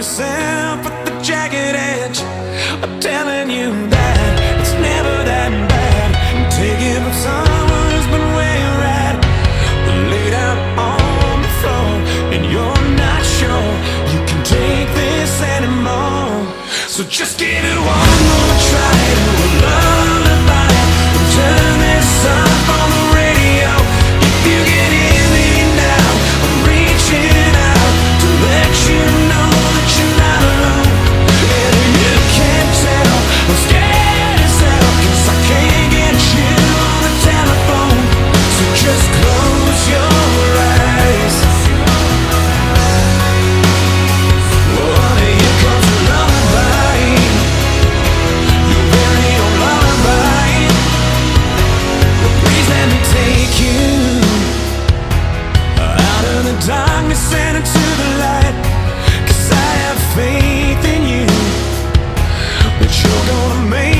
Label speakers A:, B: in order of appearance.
A: yourself at the jagged edge. I'm telling you that it's never that bad. Take it from someone who's been where you're at, laid out on the floor, and you're not sure you can take this anymore. So just give it one more try to a lullaby. Turn this up on the radio. If you can hear me now, I'm reaching out to let you know that you're not alone. And if you can't tell, I'm scared as hell, 'cause I can't get you on the telephone. So just close your eyes. Oh, here comes a lullaby, your very own lullaby. Please let me take you out of the darkness and into the light, 'cause I have faith in you that you're gonna make